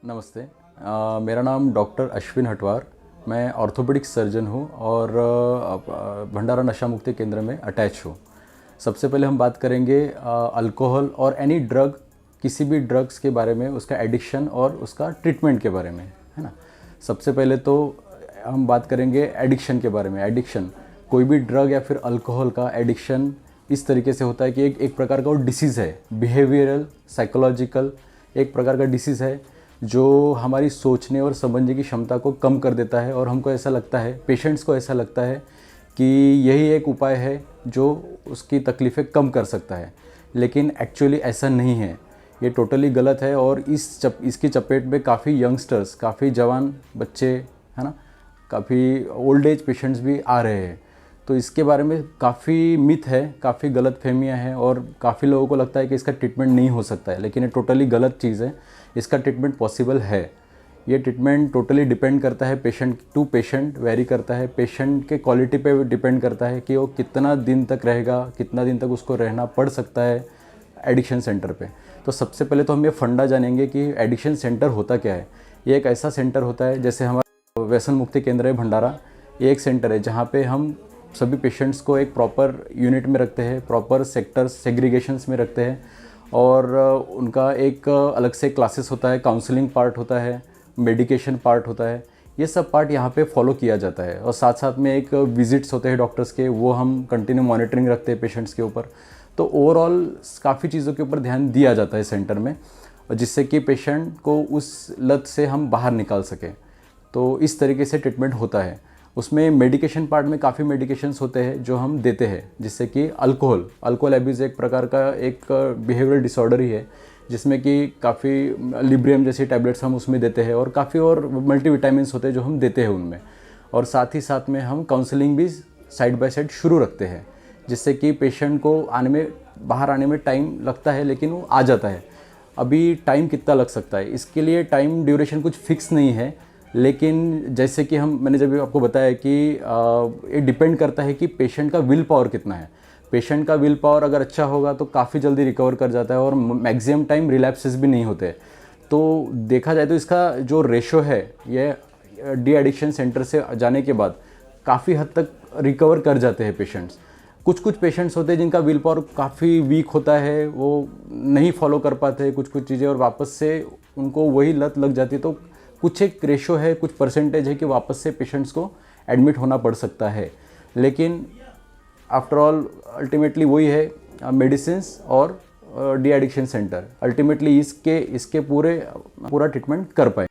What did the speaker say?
नमस्ते। मेरा नाम डॉक्टर अश्विन हटवार। मैं ऑर्थोपेडिक सर्जन हूँ और भंडारा नशा मुक्ति केंद्र में अटैच हूँ। सबसे पहले हम बात करेंगे अल्कोहल और एनी ड्रग, किसी भी ड्रग्स के बारे में, उसका एडिक्शन और उसका ट्रीटमेंट के बारे में, है ना। सबसे पहले तो हम बात करेंगे एडिक्शन के बारे में। एडिक्शन, कोई भी ड्रग या फिर अल्कोहल का एडिक्शन इस तरीके से होता है कि एक प्रकार का वो डिसीज़ है, बिहेवियरल, साइकोलॉजिकल एक प्रकार का डिसीज़ है जो हमारी सोचने और समझने की क्षमता को कम कर देता है। और हमको ऐसा लगता है, पेशेंट्स को ऐसा लगता है कि यही एक उपाय है जो उसकी तकलीफ़ें कम कर सकता है, लेकिन एक्चुअली ऐसा नहीं है। ये टोटली गलत है और इसकी चपेट में काफ़ी यंगस्टर्स, काफ़ी जवान बच्चे, है ना, काफ़ी ओल्ड एज पेशेंट्स भी आ रहे हैं। तो इसके बारे में काफ़ी मिथ है, काफ़ी गलत फहमियाँ हैं और काफ़ी लोगों को लगता है कि इसका ट्रीटमेंट नहीं हो सकता है, लेकिन ये टोटली गलत चीज़ है। इसका ट्रीटमेंट पॉसिबल है। ये ट्रीटमेंट टोटली डिपेंड करता है, पेशेंट टू पेशेंट वेरी करता है, पेशेंट के क्वालिटी पे डिपेंड करता है कि वो कितना दिन तक रहेगा, कितना दिन तक उसको रहना पड़ सकता है एडिक्शन सेंटर पे। तो सबसे पहले तो हम ये फंडा जानेंगे कि एडिक्शन सेंटर होता क्या है। ये एक ऐसा सेंटर होता है, जैसे हमारा व्यसन मुक्ति केंद्र है भंडारा, ये एक सेंटर है जहाँ पे हम सभी पेशेंट्स को एक प्रॉपर यूनिट में रखते हैं, प्रॉपर सेक्टर्स सेग्रीगेशंस में रखते हैं और उनका एक अलग से क्लासेस होता है, काउंसलिंग पार्ट होता है, मेडिकेशन पार्ट होता है। ये सब पार्ट यहाँ पे फॉलो किया जाता है और साथ साथ में एक विजिट्स होते हैं डॉक्टर्स के, वो हम कंटिन्यू मॉनिटरिंग रखते हैं पेशेंट्स के ऊपर। तो ओवरऑल काफ़ी चीज़ों के ऊपर ध्यान दिया जाता है सेंटर में, और जिससे कि पेशेंट को उस लत से हम बाहर निकाल सकें। तो इस तरीके से ट्रीटमेंट होता है। उसमें मेडिकेशन पार्ट में काफ़ी मेडिकेशंस होते हैं जो हम देते हैं, जिससे कि अल्कोहल एब्यूज़ एक प्रकार का एक बिहेवियरल डिसऑर्डर ही है, जिसमें कि काफ़ी लिब्रियम जैसी टैबलेट्स हम उसमें देते हैं और काफ़ी और मल्टीविटामिन्स होते हैं जो हम देते हैं उनमें। और साथ ही साथ में हम काउंसलिंग भी साइड बाय साइड शुरू रखते हैं, जिससे कि पेशेंट को बाहर आने में टाइम लगता है, लेकिन वो आ जाता है। अभी टाइम कितना लग सकता है, इसके लिए टाइम ड्यूरेशन कुछ फिक्स नहीं है, लेकिन जैसे कि मैंने जब आपको बताया कि ये डिपेंड करता है कि पेशेंट का विल पावर कितना है। पेशेंट का विल पावर अगर अच्छा होगा तो काफ़ी जल्दी रिकवर कर जाता है और मैक्सिमम टाइम रिलैप्सेस भी नहीं होते। तो देखा जाए तो इसका जो रेशो है, ये डी एडिक्शन सेंटर से जाने के बाद काफ़ी हद तक रिकवर कर जाते हैं पेशेंट्स। कुछ पेशेंट्स होते हैं जिनका विल पावर काफ़ी वीक होता है, वो नहीं फॉलो कर पाते कुछ चीज़ें और वापस से उनको वही लत लग जाती है। तो कुछ एक रेशो है, कुछ परसेंटेज है कि वापस से पेशेंट्स को एडमिट होना पड़ सकता है, लेकिन आफ्टर ऑल अल्टीमेटली वही है मेडिसिन्स और डी एडिक्शन सेंटर अल्टीमेटली इसके पूरा ट्रीटमेंट कर पाए।